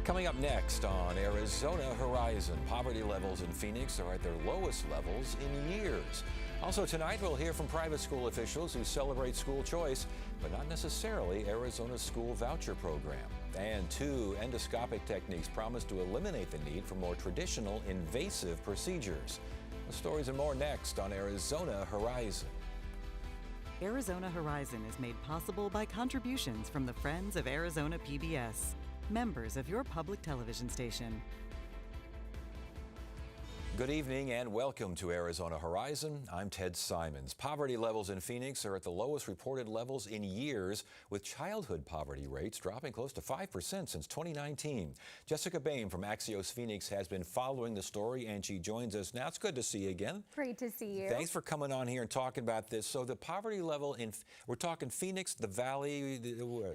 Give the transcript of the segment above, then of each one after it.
Coming up next on Arizona Horizon, poverty levels in Phoenix are at their lowest levels in years. Also tonight, we'll hear from private school officials who celebrate school choice, but not necessarily Arizona's school voucher program. And two endoscopic techniques promise to eliminate the need for more traditional invasive procedures. The stories and more next on Arizona Horizon. Arizona Horizon is made possible by contributions from the Friends of Arizona PBS, members of your public television station. Good evening and welcome to Arizona Horizon. I'm Ted Simons. Poverty levels in Phoenix are at the lowest reported levels in years, with childhood poverty rates dropping close to 5% since 2019. Jessica Boehm from Axios Phoenix has been following the story, and she joins us now. It's good to see you again. Great to see you. Thanks for coming on here and talking about this. So the poverty level we're talking Phoenix, the Valley,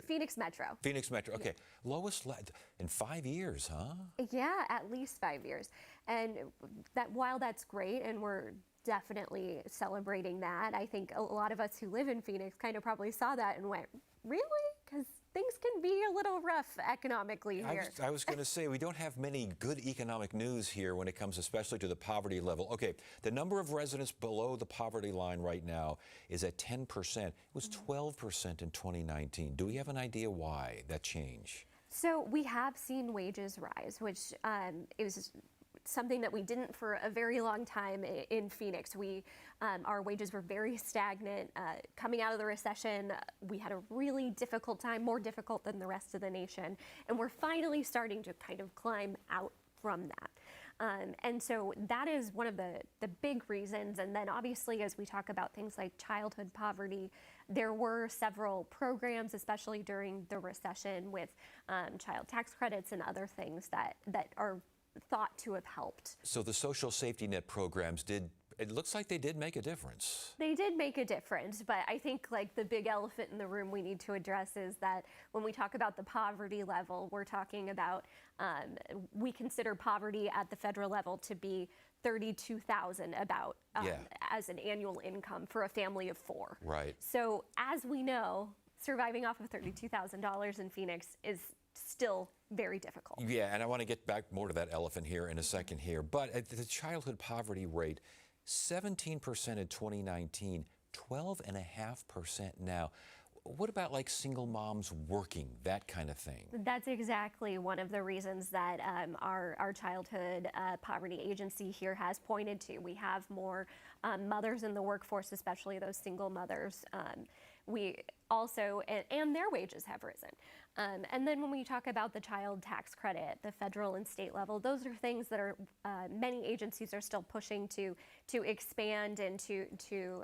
Phoenix Metro. Phoenix Metro. Okay, lowest in 5 years, huh? Yeah, at least 5 years. And that while that's great, and we're definitely celebrating that, I think a lot of us who live in Phoenix kind of probably saw that and went, really? Because things can be a little rough economically here. I was going to say, we don't have many good economic news here when it comes especially to the poverty level. Okay, the number of residents below the poverty line right now is at 10%. It was 12% in 2019. Do we have an idea why that change? So we have seen wages rise, which is something that we didn't for a very long time in Phoenix. Our wages were very stagnant. Coming out of the recession, we had a really difficult time, more difficult than the rest of the nation. And we're finally starting to kind of climb out from that. And so that is one of the big reasons. And then obviously, as we talk about things like childhood poverty, there were several programs, especially during the recession, with child tax credits and other things that are thought to have helped. So the social safety net programs it looks like they did make a difference. They did make a difference, but I think like the big elephant in the room we need to address is that when we talk about the poverty level, we're talking about, we consider poverty at the federal level to be $32,000 about as an annual income for a family of four. Right. So as we know, surviving off of $32,000 in Phoenix is still very difficult. Yeah, and I want to get back more to that elephant here in a second here. But at the childhood poverty rate, 17% in 2019, 12.5% now. What about like single moms working, that kind of thing? That's exactly one of the reasons that our childhood poverty agency here has pointed to. We have more mothers in the workforce, especially those single mothers. We also, and their wages have risen. And then when we talk about the child tax credit, the federal and state level, those are things that are many agencies are still pushing to expand and to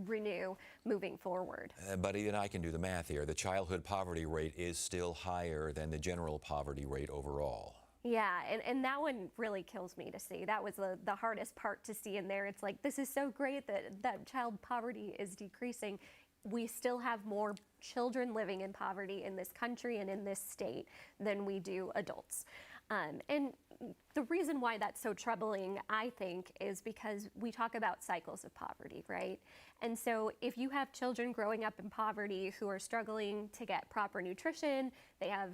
renew moving forward. But even I can do the math here. The childhood poverty rate is still higher than the general poverty rate overall. Yeah, and that one really kills me to see. That was the hardest part to see in there. It's like, this is so great that child poverty is decreasing. We still have more children living in poverty in this country and in this state than we do adults. And the reason why that's so troubling, I think, is because we talk about cycles of poverty, right? And so if you have children growing up in poverty who are struggling to get proper nutrition, they have,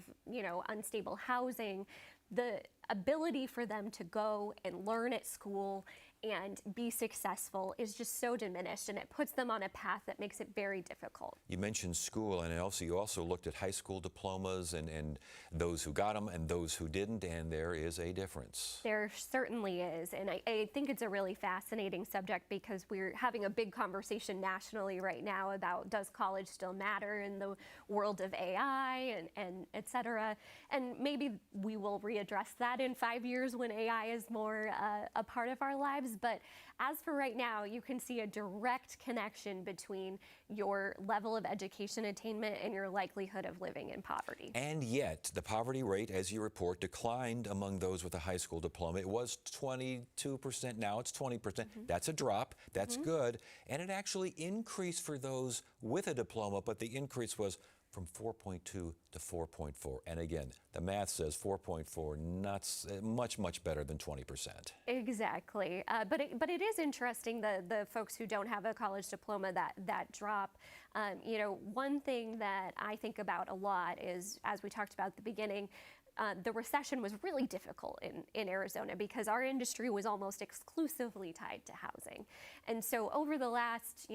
unstable housing, the ability for them to go and learn at school and be successful is just so diminished, and it puts them on a path that makes it very difficult. You mentioned school, and you also looked at high school diplomas and those who got them and those who didn't, and there is a difference. There certainly is, and I think it's a really fascinating subject because we're having a big conversation nationally right now about, does college still matter in the world of AI and et cetera, and maybe we will readdress that in 5 years when AI is more a part of our lives. But as for right now, you can see a direct connection between your level of education attainment and your likelihood of living in poverty. And yet, the poverty rate, as you report, declined among those with a high school diploma. It was 22%, now it's 20%. Mm-hmm. That's a drop, that's good. And it actually increased for those with a diploma, but the increase was from 4.2 to 4.4. And again, the math says 4.4, not much better than 20%. Exactly. But it is interesting, the folks who don't have a college diploma, that drop. One thing that I think about a lot is, as we talked about at the beginning, the recession was really difficult in Arizona because our industry was almost exclusively tied to housing. And so over the last,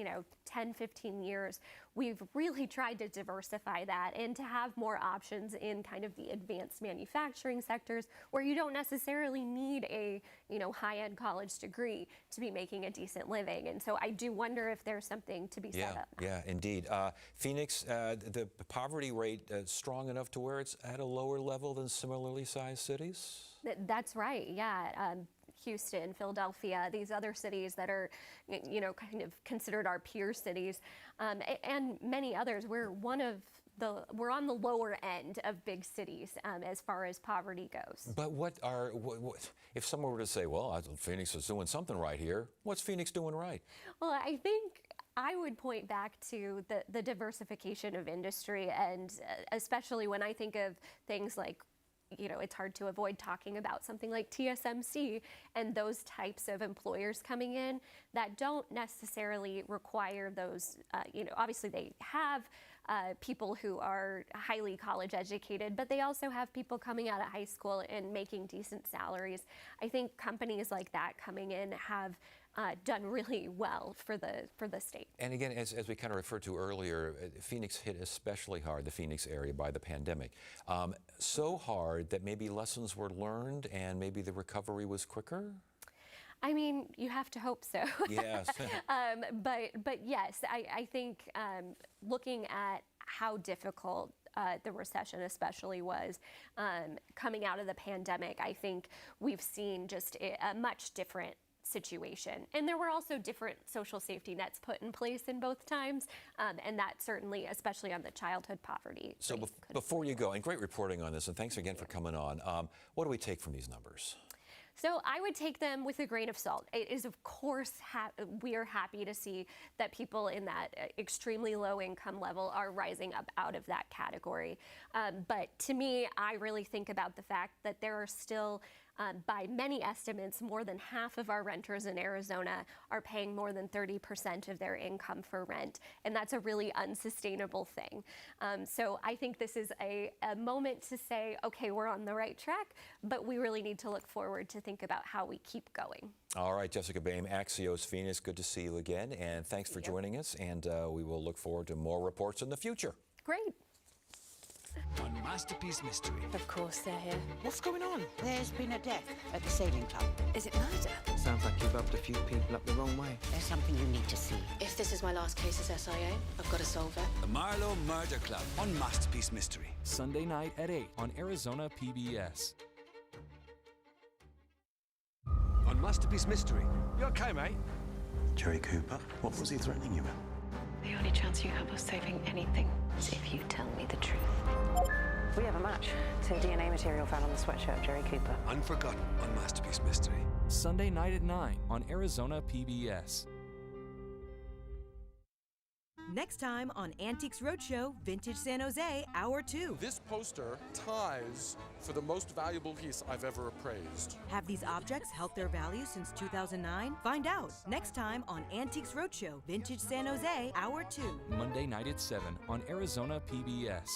10, 15 years, we've really tried to diversify that and to have more options in kind of the advanced manufacturing sectors where you don't necessarily need a, high-end college degree to be making a decent living. And so I do wonder if there's something to be said up. Yeah, indeed. Phoenix, the poverty rate strong enough to where it's at a lower level than similarly sized cities? That's right, yeah. Houston, Philadelphia, these other cities that are, kind of considered our peer cities, and many others. We're on the lower end of big cities as far as poverty goes. But what if someone were to say, well, I think Phoenix is doing something right here, what's Phoenix doing right? Well, I think I would point back to the diversification of industry, and especially when I think of things like, it's hard to avoid talking about something like TSMC and those types of employers coming in that don't necessarily require those, obviously they have people who are highly college educated, but they also have people coming out of high school and making decent salaries. I think companies like that coming in have done really well for the state. And again, as we kind of referred to earlier, Phoenix hit especially hard, the Phoenix area, by the pandemic. So hard that maybe lessons were learned and maybe the recovery was quicker? I mean, you have to hope so. Yes. But yes, I think looking at how difficult the recession especially was coming out of the pandemic, I think we've seen just a much different situation. And there were also different social safety nets put in place in both times, and that certainly, especially on the childhood poverty. So before you go, and great reporting on this, and thanks again for coming on, what do we take from these numbers? So I would take them with a grain of salt. It is, of course, we are happy to see that people in that extremely low income level are rising up out of that category. But to me, I really think about the fact that there are still, by many estimates, more than half of our renters in Arizona are paying more than 30% of their income for rent. And that's a really unsustainable thing. So I think this is a moment to say, okay, we're on the right track, but we really need to look forward to think about how we keep going. All right, Jessica Boehm, Axios Phoenix, good to see you again. And thanks for joining us. And we will look forward to more reports in the future. Great. On Masterpiece Mystery. Of course they're here. What's going on? There's been a death at the sailing club. Is it murder? Sounds like you've rubbed a few people up the wrong way. There's something you need to see. If this is my last case as SIA, I've got to solve it. The Marlowe Murder Club on Masterpiece Mystery. Sunday night at 8 on Arizona PBS. On Masterpiece Mystery. You okay, mate? Jerry Cooper, what was he threatening you with? The only chance you have of saving anything is if you tell me the truth. We have a match to DNA material found on the sweatshirt of Jerry Cooper. Unforgotten on Masterpiece Mystery. Sunday night at 9 on Arizona PBS. Next time on Antiques Roadshow, Vintage San Jose, Hour 2. This poster ties for the most valuable piece I've ever appraised. Have these objects held their value since 2009? Find out next time on Antiques Roadshow, Vintage San Jose, Hour 2. Monday night at 7 on Arizona PBS.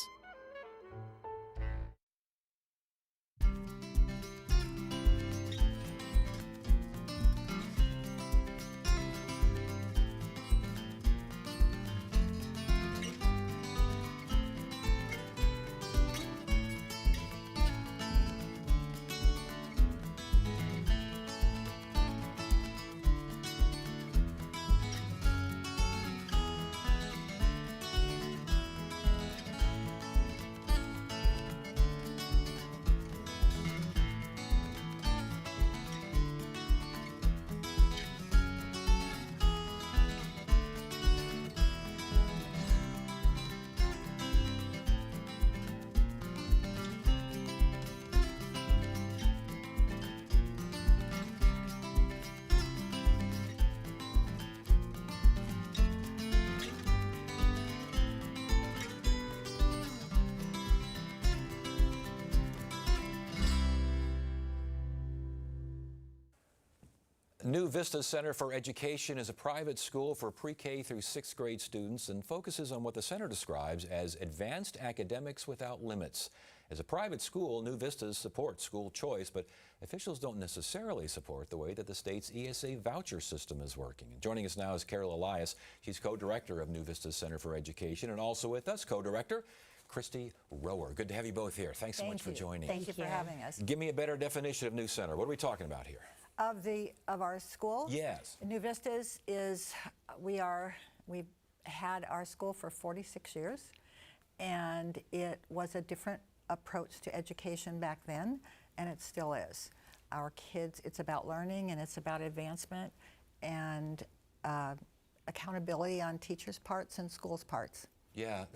New Vista Center for Education is a private school for pre-K through 6th grade students and focuses on what the center describes as advanced academics without limits. As a private school, New Vista supports school choice, but officials don't necessarily support the way that the state's ESA voucher system is working. And joining us now is Carol Elias. She's co-director of New Vista Center for Education, and also with us, co-director Christy Rower. Good to have you both here. Thanks so much for joining. Thank you for having us. Give me a better definition of New Center. What are we talking about here? Of our school? Yes. New Vistas is, we've had our school for 46 years, and it was a different approach to education back then, and it still is. Our kids, it's about learning and it's about advancement and accountability on teachers' parts and schools' parts. Yeah,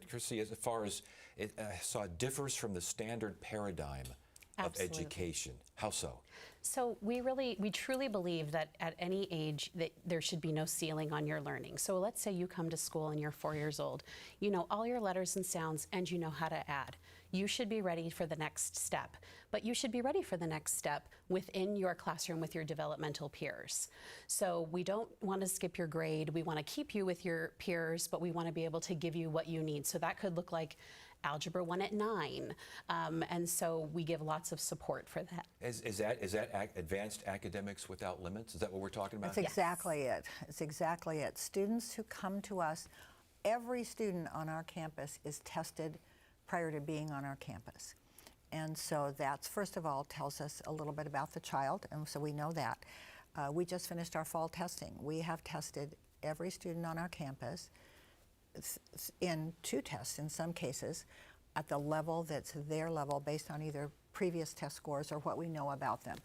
Christy, as far as it it differs from the standard paradigm of education. How so? So we truly believe that at any age that there should be no ceiling on your learning. So let's say you come to school and you're 4 years old. You know all your letters and sounds and you know how to add. You should be ready for the next step. But you should be ready for the next step within your classroom with your developmental peers. So we don't want to skip your grade. We want to keep you with your peers, but we want to be able to give you what you need. So that could look like Algebra 1 at 9. And so we give lots of support for that. Is that advanced academics without limits? Is that what we're talking about? That's exactly it. It's exactly it. Students who come to us, every student on our campus is tested prior to being on our campus. And so that's, first of all, tells us a little bit about the child, and so we know that. We just finished our fall testing. We have tested every student on our campus in 2 tests in some cases at the level that's their level based on either previous test scores or what we know about them.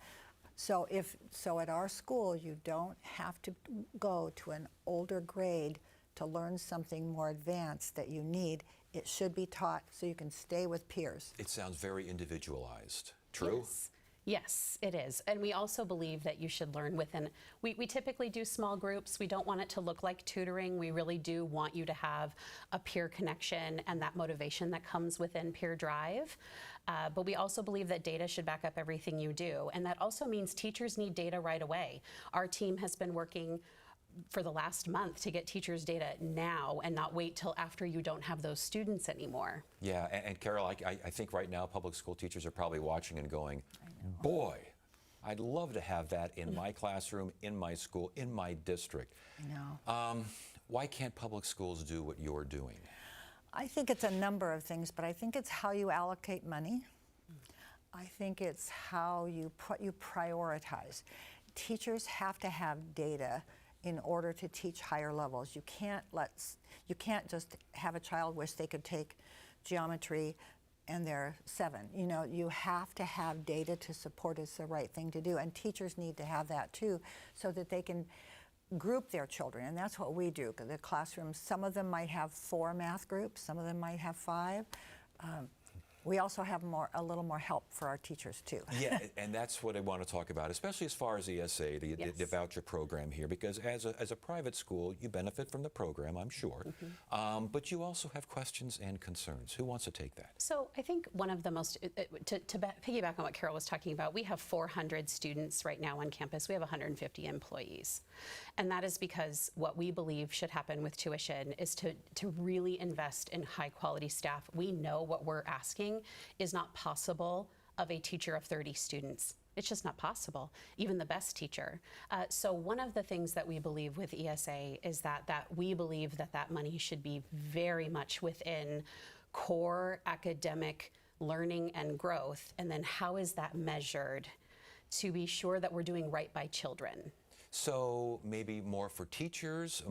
So at our school, you don't have to go to an older grade to learn something more advanced that you need. It should be taught so you can stay with peers. It sounds very individualized. True? Yes. Yes, it is. And we also believe that you should learn within, we typically do small groups. We don't want it to look like tutoring. We really do want you to have a peer connection and that motivation that comes within Peer Drive. But we also believe that data should back up everything you do. And that also means teachers need data right away. Our team has been working for the last month to get teachers' data now and not wait till after you don't have those students anymore. Yeah, and Carol, I think right now public school teachers are probably watching and going, boy, I'd love to have that in my classroom, in my school, in my district. I know. Why can't public schools do what you're doing? I think it's a number of things, but I think it's how you allocate money. I think it's how you prioritize. Teachers have to have data in order to teach higher levels. You can't just have a child wish they could take geometry and they're 7. You know, you have to have data to support it's the right thing to do, and teachers need to have that too so that they can group their children, and that's what we do. The classrooms, some of them might have 4 math groups, some of them might have 5. We also have a little more help for our teachers too. Yeah, and that's what I want to talk about, especially as far as ESA, the voucher program here, because as a private school, you benefit from the program, I'm sure, but you also have questions and concerns. Who wants to take that? So I think one of the most, to piggyback on what Carol was talking about, we have 400 students right now on campus. We have 150 employees. And that is because what we believe should happen with tuition is to really invest in high quality staff. We know what we're asking is not possible of a teacher of 30 students. It's just not possible, even the best teacher. So one of the things that we believe with ESA is that we believe that money should be very much within core academic learning and growth. And then how is that measured to be sure that we're doing right by children? So maybe more for teachers,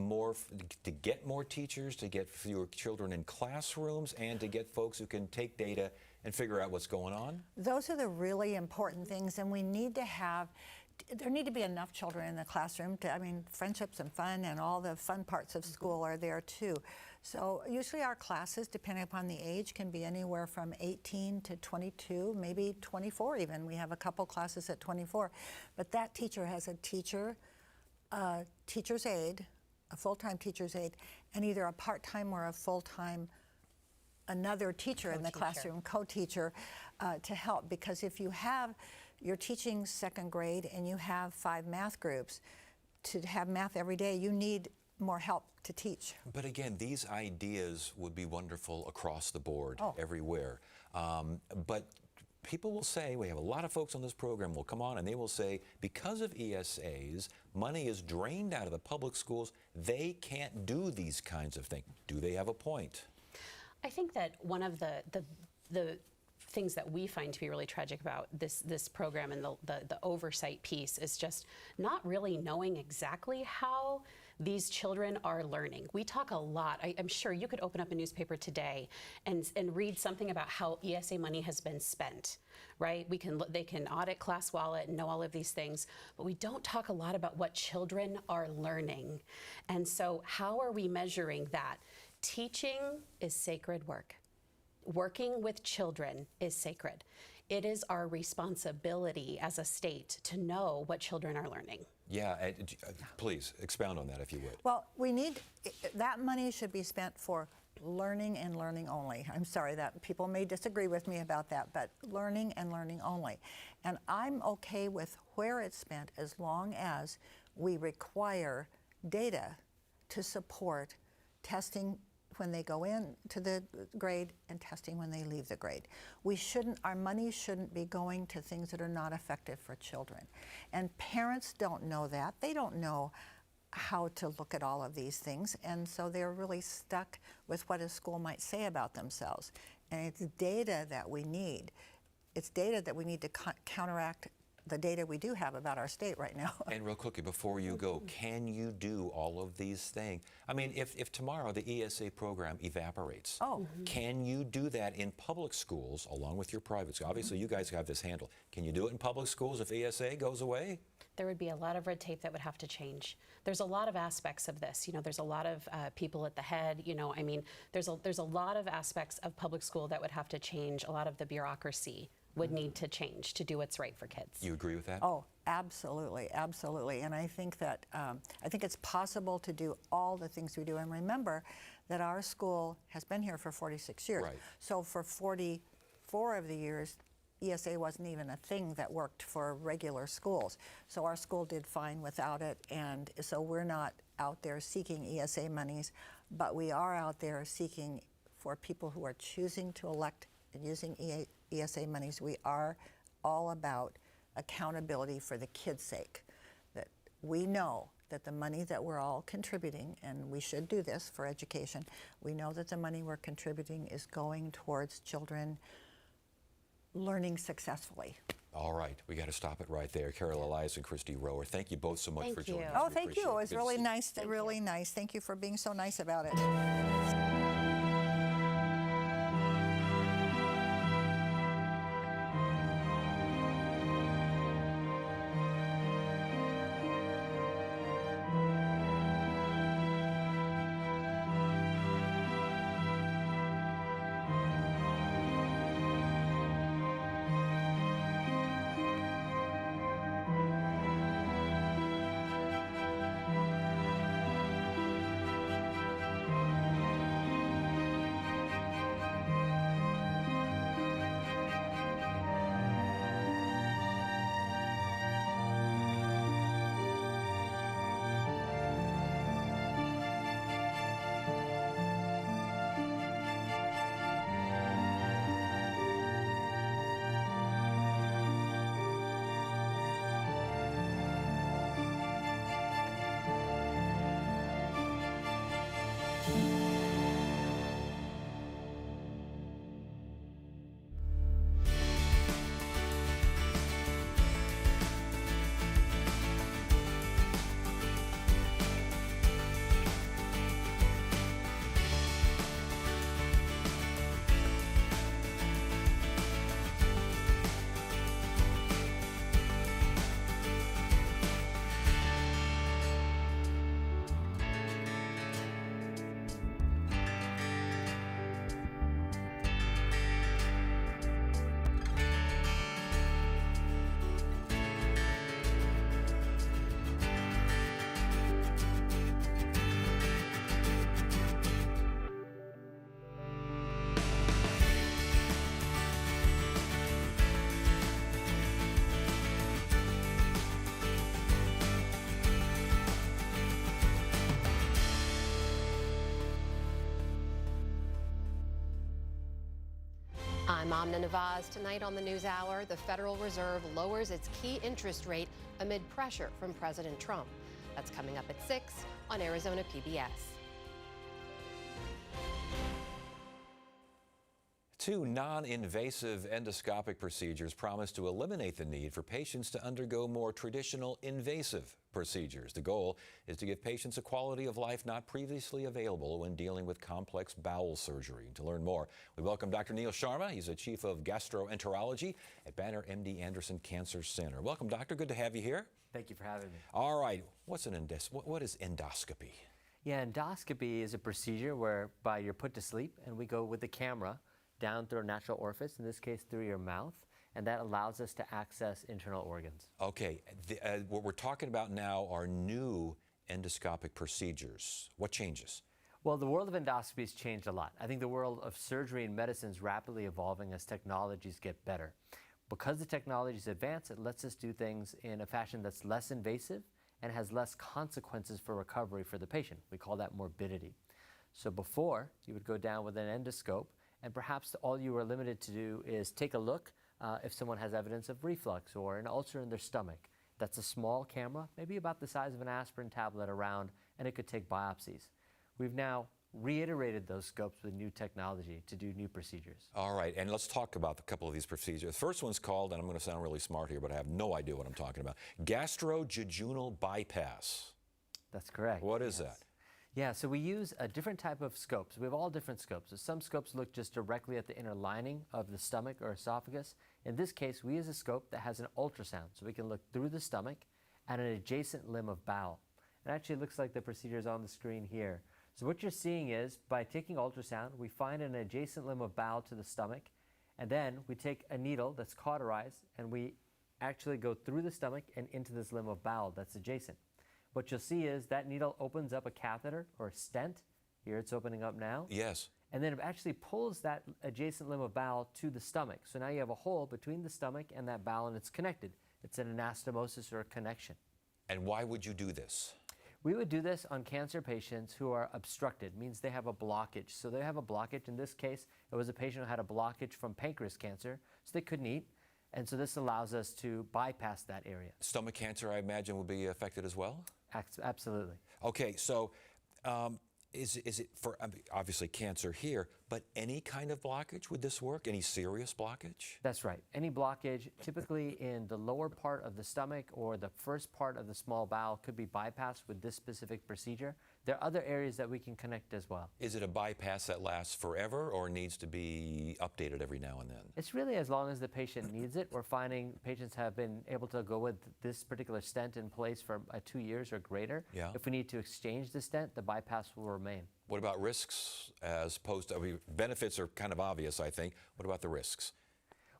to get more teachers, to get fewer children in classrooms, and to get folks who can take data and figure out what's going on? Those are the really important things, and we need to have, there need to be enough children in the classroom to, I mean, friendships and fun and all the fun parts of school are there too. So usually our classes, depending upon the age, can be anywhere from 18 to 22, maybe 24 even. We have a couple classes at 24. But that teacher has a teacher's aide, a full-time teacher's aide, and either a part-time or a full-time another teacher in the classroom, co-teacher, to help. Because if you have you're teaching second grade and you have 5 math groups. To have math every day, you need more help to teach. But again, these ideas would be wonderful across the board, everywhere. But people will say, we have a lot of folks on this program will come on and they will say, because of ESAs, money is drained out of the public schools. They can't do these kinds of things. Do they have a point? I think that one of the things that we find to be really tragic about this program and the oversight piece is just not really knowing exactly how these children are learning. We talk a lot. I'm sure you could open up a newspaper today and read something about how ESA money has been spent, right? They can audit ClassWallet and know all of these things, but we don't talk a lot about what children are learning. And so how are we measuring that? Teaching is sacred work. Working with children is sacred. It is our responsibility as a state to know what children are learning. Yeah, please expound on that if you would. Well, that money should be spent for learning and learning only. I'm sorry that people may disagree with me about that, but learning and learning only. And I'm okay with where it's spent as long as we require data to support testing when they go into the grade and testing when they leave the grade. Our money shouldn't be going to things that are not effective for children. And parents don't know that. They don't know how to look at all of these things, and so they're really stuck with what a school might say about themselves. And it's data that we need. It's data that we need to counteract the data we do have about our state right now. And real quickly, before you go, can you do all of these things? I mean, if tomorrow the ESA program evaporates, can you do that in public schools along with your private schools? Obviously, you guys have this handled. Can you do it in public schools if ESA goes away? There would be a lot of red tape that would have to change. There's a lot of aspects of this. You know, there's a lot of people at the head. You know, I mean, there's a lot of aspects of public school that would have to change. A lot of the bureaucracy would need to change to do what's right for kids. You agree with that? Oh, absolutely, absolutely. And I think that I think it's possible to do all the things we do. And remember that our school has been here for 46 years. Right. So for 44 of the years, ESA wasn't even a thing that worked for regular schools. So our school did fine without it. And so we're not out there seeking ESA monies, but we are out there seeking for people who are choosing to elect and using ESA monies. We are all about accountability for the kids' sake. That we know that the money that we're all contributing, and we should do this for education, we know that the money we're contributing is going towards children learning successfully. All right, we got to stop it right there. Carol Elias and Christy Rower, thank you both so much for joining us. Oh, We thank you. It was appreciate really Good to see you. nice, really nice. Thank you for being so nice about it. I'm Amna Nawaz. Tonight on the NewsHour, the Federal Reserve lowers its key interest rate amid pressure from President Trump. That's coming up at 6 on Arizona PBS. Two non-invasive endoscopic procedures promise to eliminate the need for patients to undergo more traditional invasive procedures. The goal is to give patients a quality of life not previously available when dealing with complex bowel surgery. To learn more, we welcome Dr. Neil Sharma. He's the Chief of Gastroenterology at Banner MD Anderson Cancer Center. Welcome, Doctor. Good to have you here. Thank you for having me. All right. What is endoscopy? Yeah, endoscopy is a procedure whereby you're put to sleep and we go with the camera down through a natural orifice, in this case through your mouth, and that allows us to access internal organs. Okay, what we're talking about now are new endoscopic procedures. What changes? Well, the world of endoscopy has changed a lot. I think the world of surgery and medicine is rapidly evolving as technologies get better. Because the technologies advance, it lets us do things in a fashion that's less invasive and has less consequences for recovery for the patient. We call that morbidity. So before, you would go down with an endoscope, and perhaps all you were limited to do is take a look if someone has evidence of reflux or an ulcer in their stomach. That's a small camera, maybe about the size of an aspirin tablet around, and it could take biopsies. We've now reiterated those scopes with new technology to do new procedures. All right, and let's talk about a couple of these procedures. The first one's called, and I'm going to sound really smart here, but I have no idea what I'm talking about, gastrojejunal bypass. That's correct. What is that? Yeah, so we use a different type of scopes. We have all different scopes. So some scopes look just directly at the inner lining of the stomach or esophagus. In this case, we use a scope that has an ultrasound, so we can look through the stomach at an adjacent limb of bowel. It actually looks like the procedure is on the screen here. So what you're seeing is, by taking ultrasound, we find an adjacent limb of bowel to the stomach, and then we take a needle that's cauterized, and we actually go through the stomach and into this limb of bowel that's adjacent. What you'll see is that needle opens up a catheter or a stent. Here it's opening up now. Yes. And then it actually pulls that adjacent limb of bowel to the stomach. So now you have a hole between the stomach and that bowel, and it's connected. It's an anastomosis or a connection. And why would you do this? We would do this on cancer patients who are obstructed, means they have a blockage. So they have a blockage. In this case, it was a patient who had a blockage from pancreas cancer, so they couldn't eat. And so this allows us to bypass that area. Stomach cancer, I imagine, will be affected as well? Absolutely. Okay, so is it for obviously cancer here, but any kind of blockage, would this work? Any serious blockage? That's right. Any blockage, typically in the lower part of the stomach or the first part of the small bowel, could be bypassed with this specific procedure. There are other areas that we can connect as well. Is it a bypass that lasts forever or needs to be updated every now and then? It's really as long as the patient needs it. We're finding patients have been able to go with this particular stent in place for 2 years or greater. Yeah. If we need to exchange the stent, the bypass will remain. What about risks as opposed to, benefits are kind of obvious, I think. What about the risks?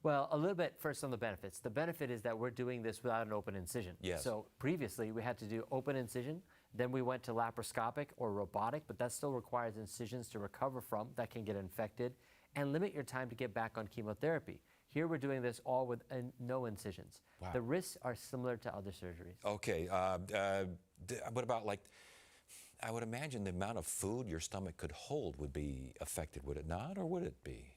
Well, a little bit first on the benefits. The benefit is that we're doing this without an open incision. Yes. So previously we had to do open incision, then we went to laparoscopic or robotic, but that still requires incisions to recover from that can get infected and limit your time to get back on chemotherapy. Here we're doing this all with no incisions. Wow. The risks are similar to other surgeries. Okay, what about, like, I would imagine the amount of food your stomach could hold would be affected, would it not, or would it be?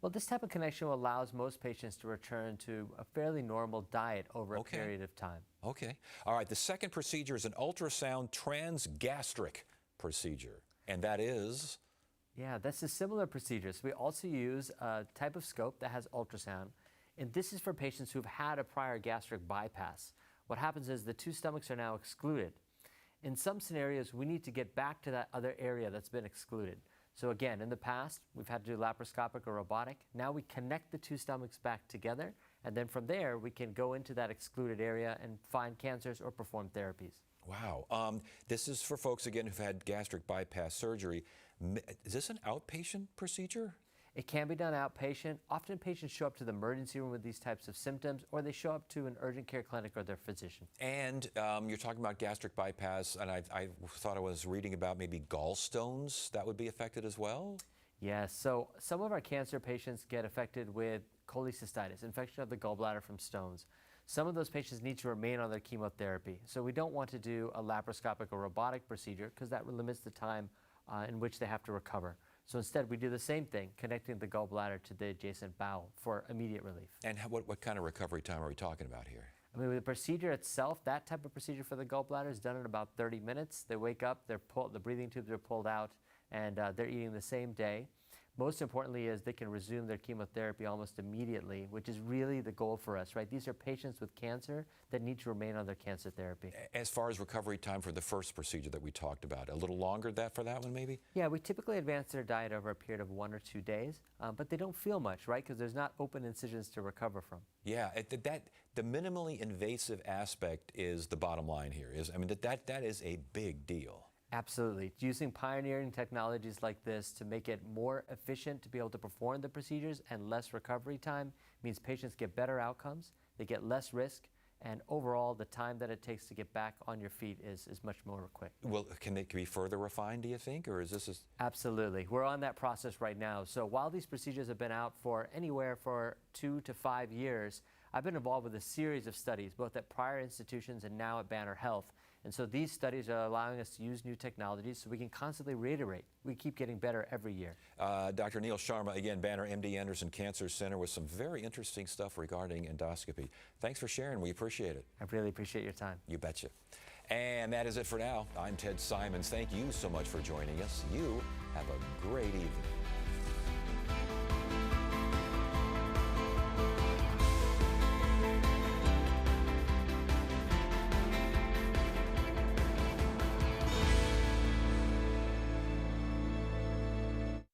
Well, this type of connection allows most patients to return to a fairly normal diet over a period of time. Okay. All right, the second procedure is an ultrasound transgastric procedure, and that is? Yeah, that's a similar procedure. So we also use a type of scope that has ultrasound, and this is for patients who've had a prior gastric bypass. What happens is the two stomachs are now excluded. In some scenarios, we need to get back to that other area that's been excluded. So again, in the past, we've had to do laparoscopic or robotic. Now we connect the two stomachs back together, and then from there, we can go into that excluded area and find cancers or perform therapies. Wow. This is for folks, again, who've had gastric bypass surgery. Is this an outpatient procedure? It can be done outpatient. Often patients show up to the emergency room with these types of symptoms, or they show up to an urgent care clinic or their physician. And you're talking about gastric bypass, and I thought I was reading about maybe gallstones that would be affected as well? Yes, so some of our cancer patients get affected with cholecystitis, infection of the gallbladder from stones. Some of those patients need to remain on their chemotherapy. So we don't want to do a laparoscopic or robotic procedure because that limits the time in which they have to recover. So instead, we do the same thing, connecting the gallbladder to the adjacent bowel for immediate relief. And what kind of recovery time are we talking about here? I mean, with the procedure itself, that type of procedure for the gallbladder is done in about 30 minutes. They wake up, the breathing tubes are pulled out, and they're eating the same day. Most importantly is they can resume their chemotherapy almost immediately, which is really the goal for us, right? These are patients with cancer that need to remain on their cancer therapy. As far as recovery time for the first procedure that we talked about, a little longer for that one maybe? Yeah, we typically advance their diet over a period of 1 or 2 days, but they don't feel much, right? Because there's not open incisions to recover from. Yeah, the minimally invasive aspect is the bottom line here. That is a big deal. Absolutely. Using pioneering technologies like this to make it more efficient to be able to perform the procedures and less recovery time means patients get better outcomes, they get less risk, and overall the time that it takes to get back on your feet is much more quick. Well, can it be further refined, do you think, or is this? Absolutely. We're on that process right now. So while these procedures have been out for anywhere for 2 to 5 years, I've been involved with a series of studies, both at prior institutions and now at Banner Health. And so these studies are allowing us to use new technologies so we can constantly reiterate. We keep getting better every year. Dr. Neil Sharma, again, Banner MD Anderson Cancer Center, with some very interesting stuff regarding endoscopy. Thanks for sharing. We appreciate it. I really appreciate your time. You betcha. And that is it for now. I'm Ted Simons. Thank you so much for joining us. You have a great evening.